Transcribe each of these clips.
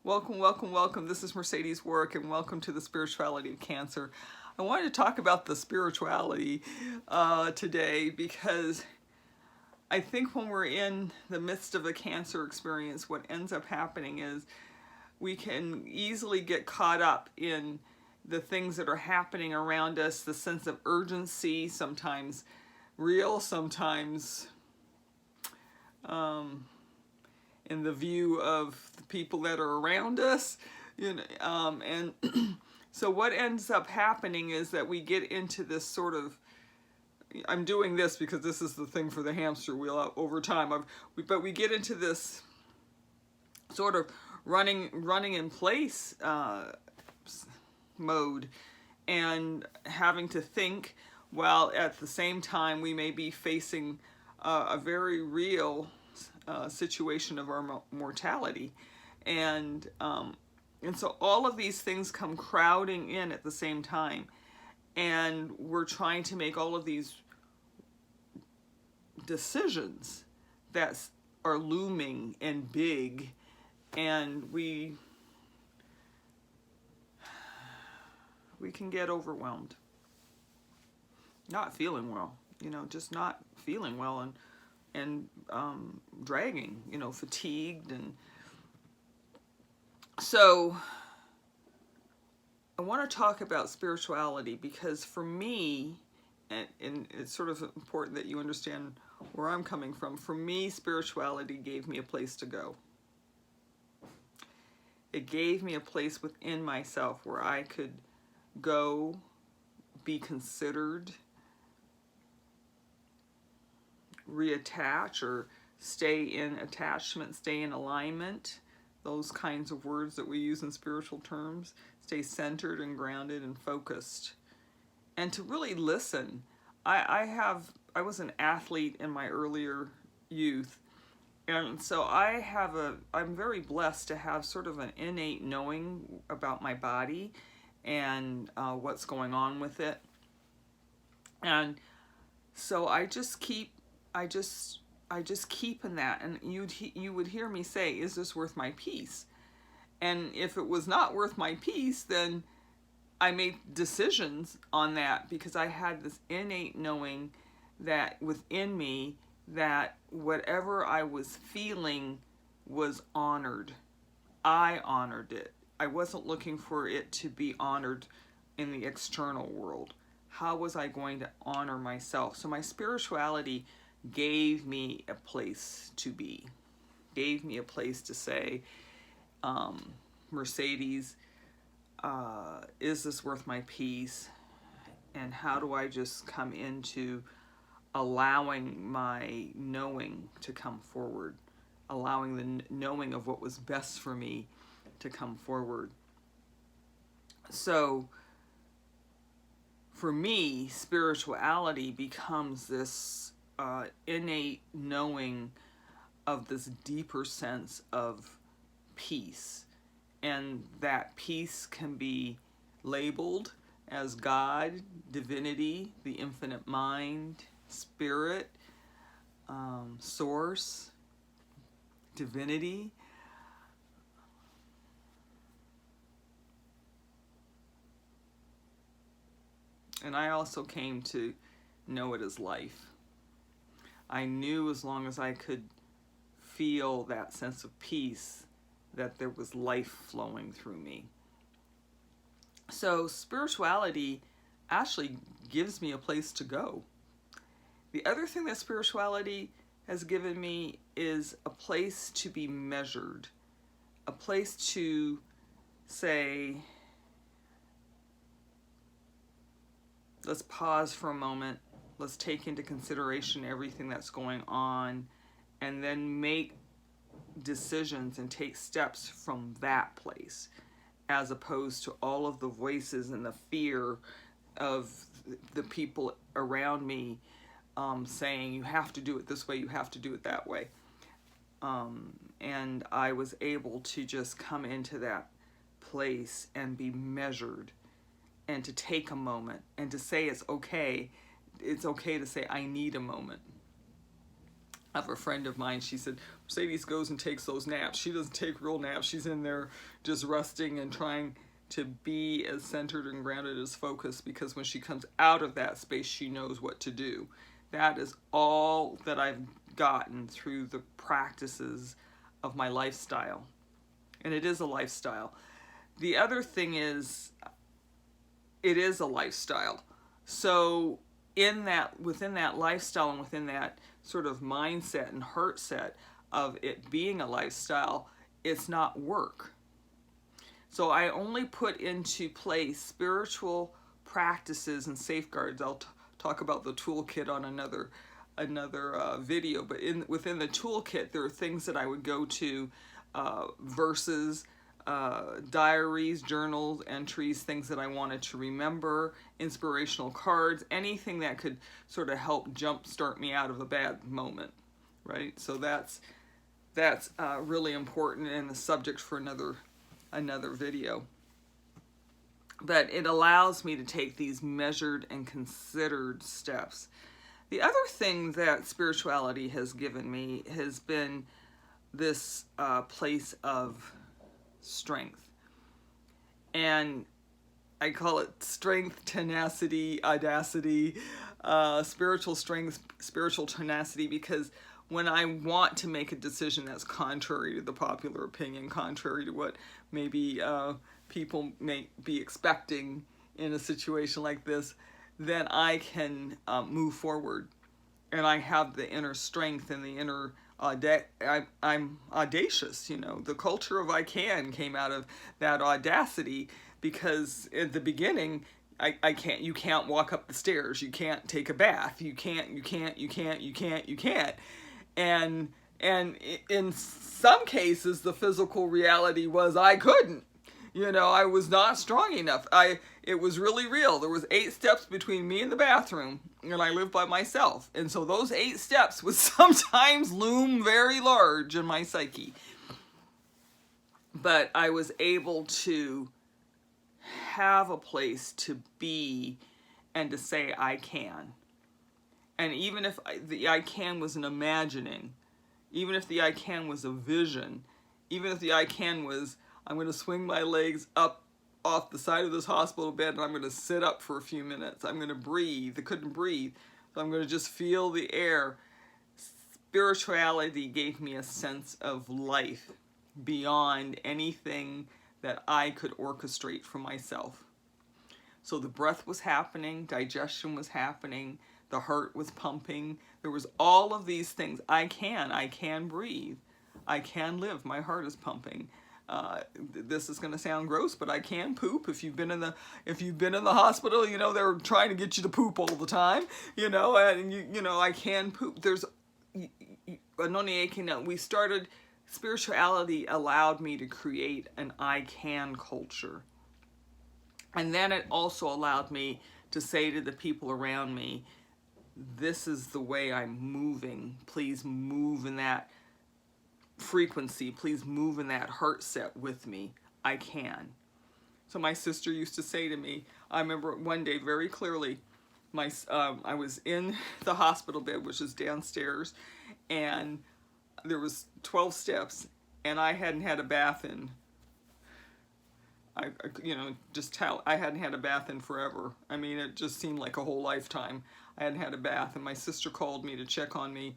Welcome, welcome, welcome. This is Mercedes Work, and welcome to the Spirituality of Cancer. I wanted to talk about the spirituality today because I think when we're in the midst of a cancer experience, what ends up happening is we can easily get caught up in the things that are happening around us, the sense of urgency, sometimes real, sometimes in the view of the people that are around us, and so what ends up happening is that we get into this sort of, I'm doing this because this is the thing for the hamster wheel over time, but we get into this sort of running in place mode and having to think, while at the same time we may be facing a very real situation of our mortality, and so all of these things come crowding in at the same time, and we're trying to make all of these decisions that are looming and big, and we can get overwhelmed, not feeling well, just not feeling well, and dragging, fatigued. And so I want to talk about spirituality because for me, and it's sort of important that you understand where I'm coming from. For me, spirituality gave me a place to go. It gave me a place within myself where I could go, be considered, reattach, or stay in attachment, stay in alignment, those kinds of words that we use in spiritual terms, stay centered and grounded and focused, and to really listen. I was an athlete in my earlier youth, and so I'm very blessed to have sort of an innate knowing about my body and what's going on with it. And so I just keep in that, and you would hear me say, is this worth my peace? And if it was not worth my peace, then I made decisions on that, because I had this innate knowing that within me that whatever I was feeling was honored. I honored it. I wasn't looking for it to be honored in the external world. How was I going to honor myself? So my spirituality gave me a place to be, gave me a place to say, Mercedes, is this worth my peace? And how do I just come into allowing my knowing to come forward, allowing the knowing of what was best for me to come forward? So for me, spirituality becomes this innate knowing of this deeper sense of peace, and that peace can be labeled as God, divinity, the infinite mind, spirit, source, divinity. And I also came to know it as life. I knew as long as I could feel that sense of peace, that there was life flowing through me. So spirituality actually gives me a place to go. The other thing that spirituality has given me is a place to be measured, a place to say, let's pause for a moment. Let's take into consideration everything that's going on, and then make decisions and take steps from that place, as opposed to all of the voices and the fear of the people around me saying, you have to do it this way, you have to do it that way. And I was able to just come into that place and be measured, and to take a moment, and to say it's okay to say I need a moment. of a friend of mine. She said, Mercedes goes and takes those naps. She doesn't take real naps. She's in there just resting and trying to be as centered and grounded as focused, because when she comes out of that space, she knows what to do. That is all that I've gotten through the practices of my lifestyle. And it is a lifestyle. The other thing is, it is a lifestyle. So within that lifestyle and within that sort of mindset and heart set of it being a lifestyle, it's not work. So I only put into place spiritual practices and safeguards. I'll talk about the toolkit on another video, but within the toolkit, there are things that I would go to, verses, diaries, journals, entries, things that I wanted to remember, inspirational cards, anything that could sort of help jumpstart me out of a bad moment, right? So that's really important, and the subject for another video. But it allows me to take these measured and considered steps. The other thing that spirituality has given me has been this place of strength. And I call it strength, tenacity, audacity, spiritual strength, spiritual tenacity, because when I want to make a decision that's contrary to the popular opinion, contrary to what maybe people may be expecting in a situation like this, then I can move forward. And I have the inner strength and the inner I'm audacious, you know. The culture of I can came out of that audacity, because at the beginning, you can't walk up the stairs, you can't take a bath, you can't. And in some cases, the physical reality was I couldn't. You know, I was not strong enough. It was really real. There was 8 steps between me and the bathroom, and I lived by myself. And so those 8 steps would sometimes loom very large in my psyche. But I was able to have a place to be and to say I can. And even if the I can was an imagining, even if the I can was a vision, even if the I can was, I'm going to swing my legs up off the side of this hospital bed and I'm going to sit up for a few minutes. I'm going to breathe. I couldn't breathe. So I'm going to just feel the air. Spirituality gave me a sense of life beyond anything that I could orchestrate for myself. So the breath was happening, digestion was happening, the heart was pumping. There was all of these things. I can breathe. I can live. My heart is pumping. This is going to sound gross, but I can poop. If you've been in the hospital, you know they're trying to get you to poop all the time. You know, and you know I can poop. There's we started. Spirituality allowed me to create an I can culture, and then it also allowed me to say to the people around me, "This is the way I'm moving. Please move in that frequency, please move in that heart set with me. I can." So my sister used to say to me, I remember one day very clearly, I was in the hospital bed, which is downstairs, and there was 12 steps, and I hadn't had a bath in, I hadn't had a bath in forever. I mean, it just seemed like a whole lifetime. I hadn't had a bath, and my sister called me to check on me,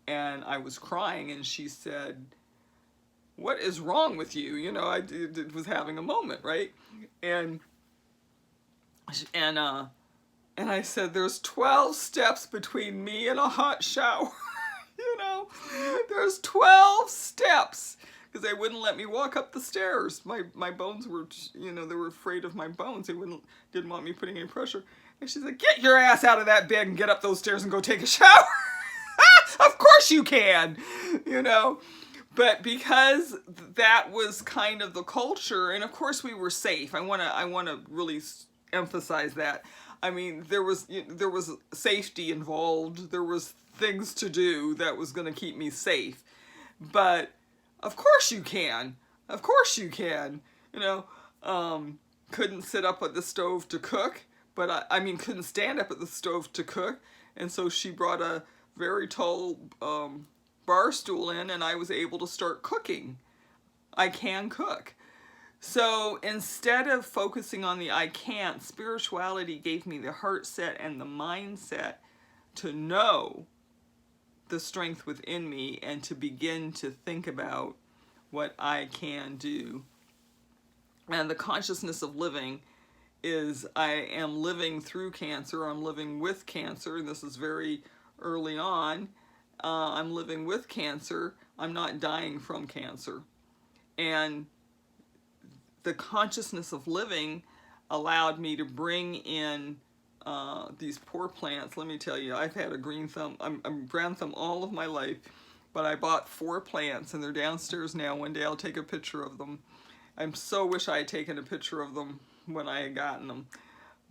and I was crying, and she said, "What is wrong with you?" You know, I was having a moment, right? And I said, "There's 12 steps between me and a hot shower." You know, there's 12 steps, because they wouldn't let me walk up the stairs. My bones were, you know, they were afraid of my bones. They didn't want me putting any pressure. And she's like, "Get your ass out of that bed and get up those stairs and go take a shower." Of course you can, you know. But because that was kind of the culture, and of course we were safe. I want to really emphasize that. I mean, there was safety involved. There was things to do that was going to keep me safe. But of course you can. Of course you can. You know, couldn't sit up at the stove to cook, but I mean couldn't stand up at the stove to cook. And so she brought a very tall bar stool in, and I was able to start cooking. I can cook. So instead of focusing on the I can't, spirituality gave me the heart set and the mindset to know the strength within me and to begin to think about what I can do. And the consciousness of living is I am living through cancer, I'm living with cancer, and this is very early on. I'm living with cancer, I'm not dying from cancer. And the consciousness of living allowed me to bring in these poor plants. Let me tell you, I've had a green thumb, I'm brown thumb all of my life, but I bought 4 plants and they're downstairs now. One day I'll take a picture of them. I so wish I had taken a picture of them when I had gotten them.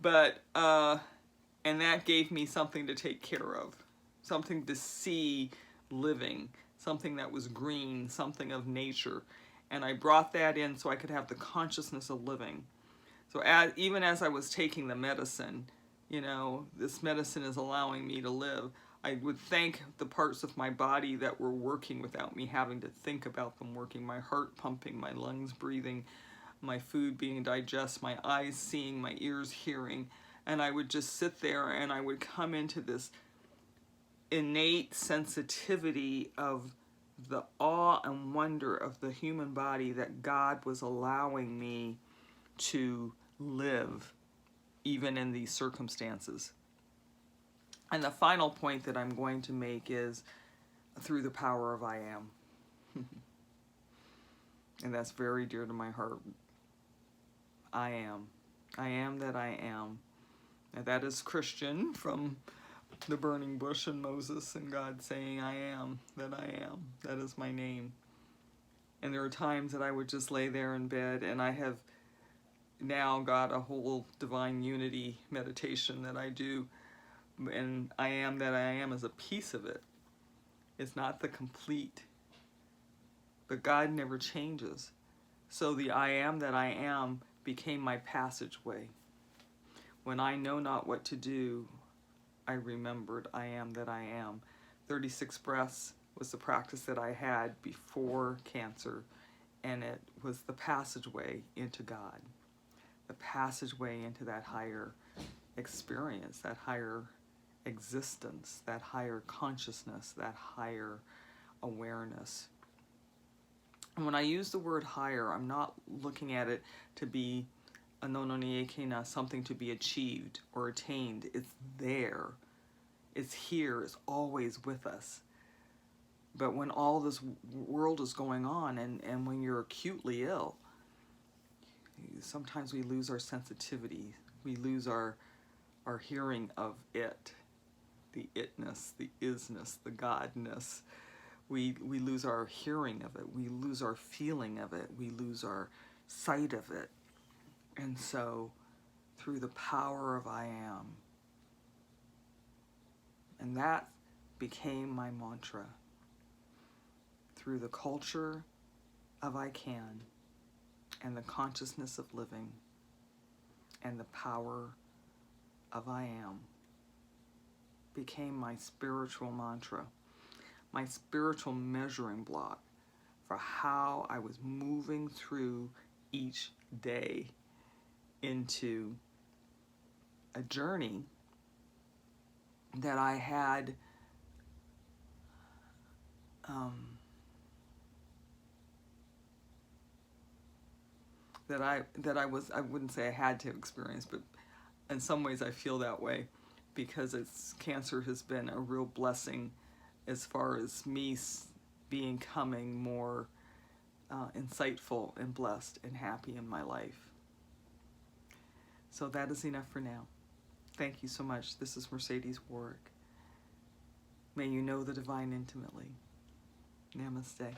But, and that gave me something to take care of, something to see living, something that was green, something of nature. And I brought that in so I could have the consciousness of living. So even as I was taking the medicine, you know, this medicine is allowing me to live. I would thank the parts of my body that were working without me having to think about them working. My heart pumping, my lungs breathing, my food being digested, my eyes seeing, my ears hearing. And I would just sit there and I would come into this innate sensitivity of the awe and wonder of the human body that God was allowing me to live even in these circumstances. And the final point that I'm going to make is through the power of I am. And that's very dear to my heart. I am. I am that I am. And that is Christian from the burning bush and Moses and God saying, I am that I am. That is my name. And there are times that I would just lay there in bed, and I have now got a whole divine unity meditation that I do. And I am that I am is a piece of it. It's not the complete. But God never changes. So the I am that I am became my passageway. When I know not what to do, I remembered I am that I am. 36 breaths was the practice that I had before cancer, and it was the passageway into God, the passageway into that higher experience, that higher existence, that higher consciousness, that higher awareness. And when I use the word higher, I'm not looking at it to be something to be achieved or attained. It's there. It's here. It's always with us. But when all this world is going on and when you're acutely ill, sometimes we lose our sensitivity. We lose our hearing of it, the itness, the isness, the godness. We lose our hearing of it. We lose our feeling of it. We lose our sight of it. And so, through the power of I am, and that became my mantra, through the culture of I can, and the consciousness of living, and the power of I am, became my spiritual mantra, my spiritual measuring block for how I was moving through each day into a journey that I had I wouldn't say I had to experience, but in some ways I feel that way because cancer has been a real blessing as far as me becoming more insightful and blessed and happy in my life. So that is enough for now. Thank you so much. This is Mercedes Warwick. May you know the divine intimately. Namaste.